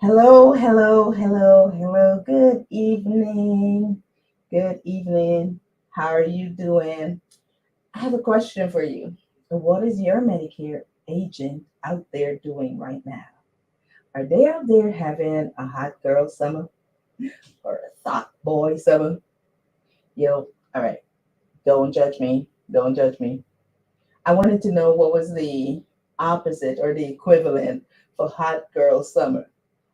Hello, hello, hello, hello. Good evening. Good evening. How are you doing? I have a question for you. What is your Medicare agent out there doing right now? Are they out there having a hot girl summer or a thought boy summer? Yo, all right. Don't judge me. Don't judge me. I wanted to know what was the opposite or the equivalent for hot girl summer.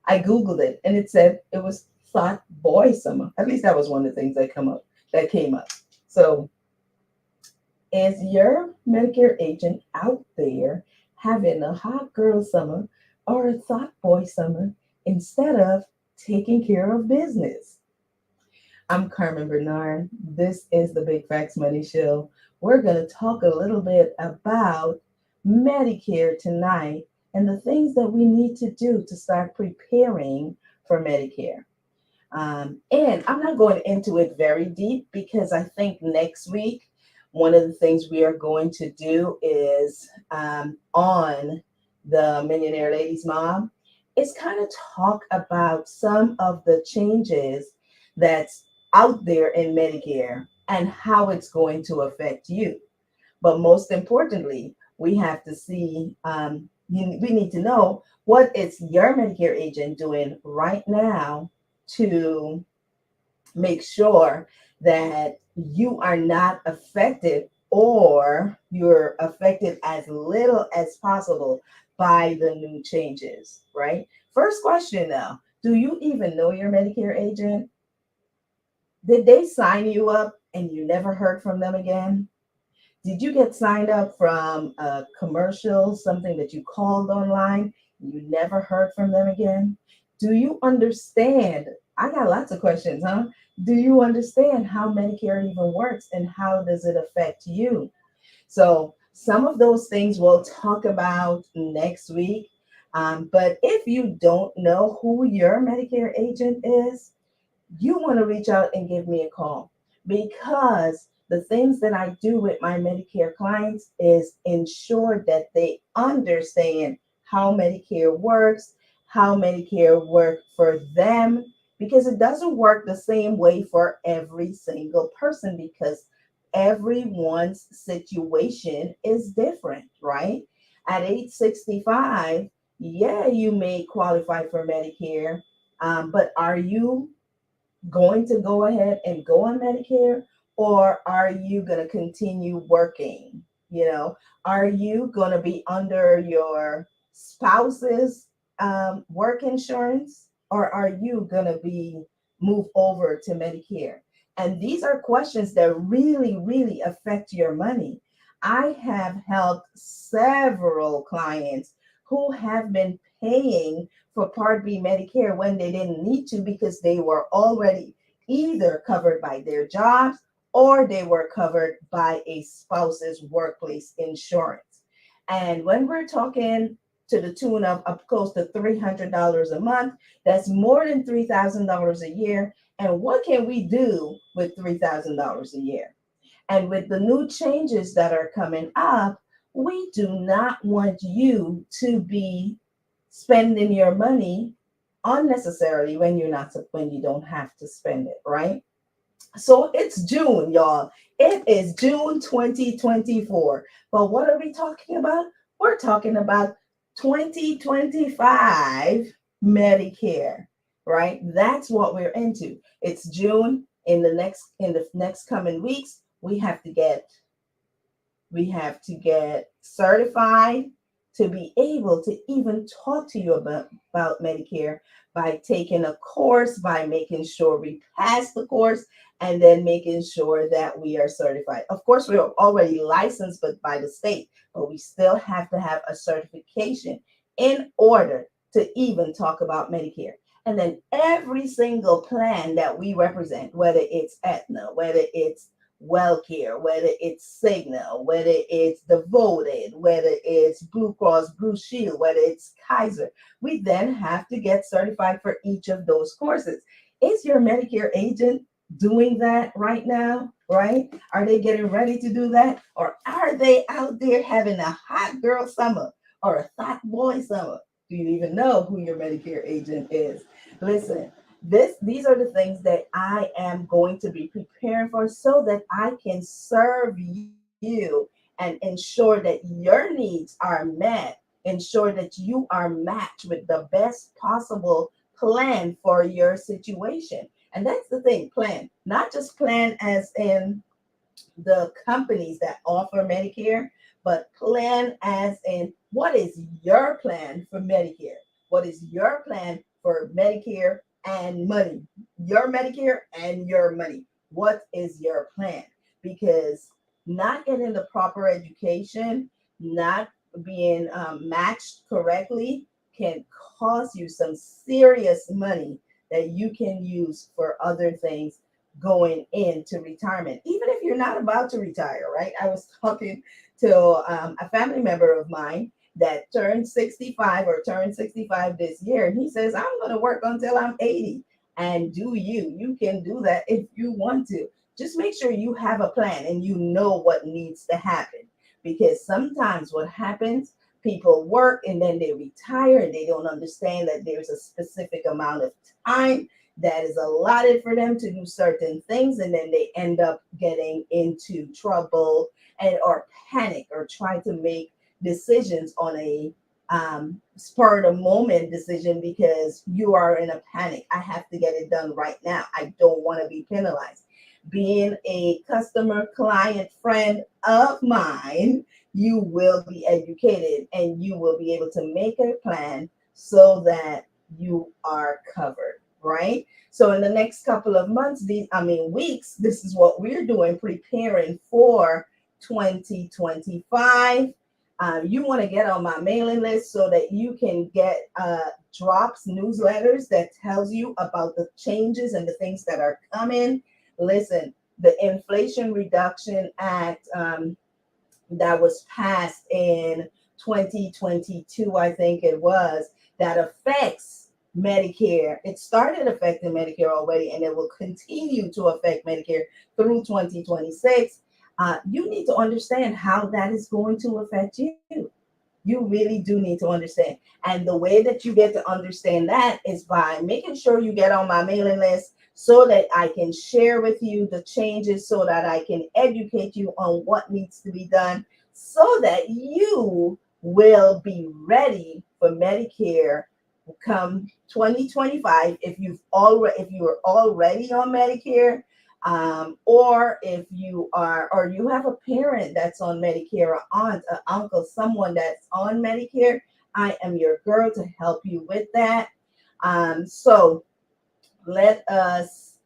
I googled it and it said it was thought boy summer. At least that was one of the things that came up. So, is your Medicare agent out there having a hot girl summer or a thought boy summer instead of taking care of business? I'm Carmen Bernard. This is the Big Facts Money Show. We're going to talk a little bit about Medicare tonight and the things that we need to do to start preparing for Medicare. And I'm not going into it very deep because I think next week, one of the things we are going to do is on the Millionaire Ladies Mom is kind of talk about some of the changes that's out there in Medicare and how it's going to affect you. But most importantly, we have to see, we need to know what is your Medicare agent doing right now to make sure that you are not affected or you're affected as little as possible by the new changes, right? First question though, do you even know your Medicare agent? Did they sign you up and you never heard from them again? Did you get signed up from a commercial, something that you called online, and you never heard from them again? Do you understand? I got lots of questions, huh? Do you understand how Medicare even works and how does it affect you? So, some of those things we'll talk about next week. But if you don't know who your Medicare agent is, you want to reach out and give me a call because the things that I do with my Medicare clients is ensure that they understand how Medicare works, how Medicare works for them, because it doesn't work the same way for every single person because everyone's situation is different, right? At age 65, yeah, you may qualify for Medicare, but are you going to go ahead and go on Medicare, or are you going to continue working? You know, are you going to be under your spouse's work insurance, or are you going to be move over to Medicare? And these are questions that really, really affect your money. I have helped several clients who have been paying for Part B Medicare when they didn't need to because they were already either covered by their jobs or they were covered by a spouse's workplace insurance. And when we're talking to the tune of up close to $300 a month, that's more than $3,000 a year. And what can we do with $3,000 a year? And with the new changes that are coming up, we do not want you to be spending your money unnecessarily when you don't have to spend it, right? So it's June, y'all. It is June 2024. But what are we talking about? We're talking about 2025 Medicare, right? That's what we're into. It's June. In the next coming weeks, we have to get certified to be able to even talk to you about Medicare by taking a course, by making sure we pass the course, and then making sure that we are certified. Of course, we are already licensed but by the state, but we still have to have a certification in order to even talk about Medicare. And then every single plan that we represent, whether it's Aetna, whether it's WellCare, whether it's Signal, whether it's Devoted, whether it's Blue Cross Blue Shield, whether it's Kaiser, we then have to get certified for each of those courses. Is your Medicare agent doing that right now? Right? Are they getting ready to do that? Or are they out there having a hot girl summer or a hot boy summer? Do you even know who your Medicare agent is? Listen, these are the things that I am going to be preparing for so that I can serve you and ensure that your needs are met, ensure that you are matched with the best possible plan for your situation. And that's the thing, plan, not just plan as in the companies that offer Medicare, but plan as in what is your plan for Medicare? What is your plan for Medicare and money? Your Medicare and your money. What is your plan? Because not getting the proper education, not being matched correctly can cost you some serious money that you can use for other things going into retirement, even if you're not about to retire, right? I was talking to a family member of mine that turned 65 or turned 65 this year. And he says, I'm going to work until I'm 80. And you can do that if you want to. Just make sure you have a plan and you know what needs to happen. Because sometimes what happens, people work and then they retire and they don't understand that there's a specific amount of time that is allotted for them to do certain things, and then they end up getting into trouble and or panic or try to make decisions on a spur of the moment decision because you are in a panic. I have to get it done right now. I don't want to be penalized. Being a customer, client, friend of mine, you will be educated and you will be able to make a plan so that you are covered, right? So in the next couple of months, weeks, this is what we're doing, preparing for 2025. You want to get on my mailing list so that you can get drops, newsletters that tells you about the changes and the things that are coming. Listen, the Inflation Reduction Act that was passed in 2022, I think it was, that affects Medicare. It started affecting Medicare already, and it will continue to affect Medicare through 2026. You need to understand how that is going to affect you. You really do need to understand. And the way that you get to understand that is by making sure you get on my mailing list so that I can share with you the changes, so that I can educate you on what needs to be done, so that you will be ready for Medicare come 2025 if you are already on Medicare, or if you are, or you have a parent that's on Medicare, an aunt, an uncle, someone that's on Medicare. I am your girl to help you with that. So let us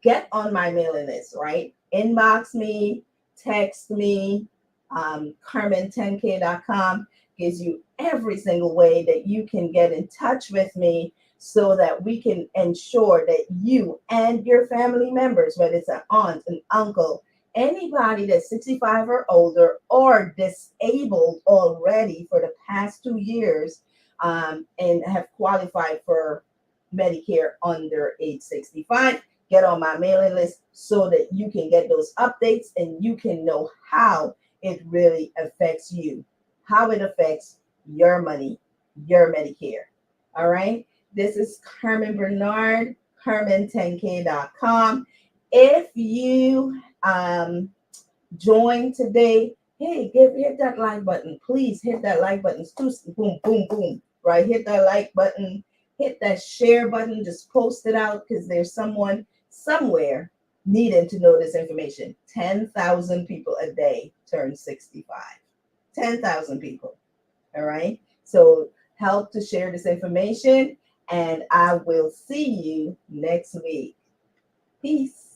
get on my mailing list, right? Inbox me, text me. Carmen10k.com gives you every single way that you can get in touch with me so that we can ensure that you and your family members, whether it's an aunt, an uncle, anybody that's 65 or older or disabled already for the past 2 years, and have qualified for Medicare under age 65, get on my mailing list so that you can get those updates and you can know how it really affects you, how it affects your money, your Medicare. All right. This is Carmen Bernard, Carmen10k.com. If you join today, hey, hit that like button. Please hit that like button. Boom, boom, boom. Right? Hit that like button. Hit that share button. Just post it out because there's someone somewhere needing to know this information. 10,000 people a day turn 65. 10,000 people. All right. So help to share this information, and I will see you next week. Peace.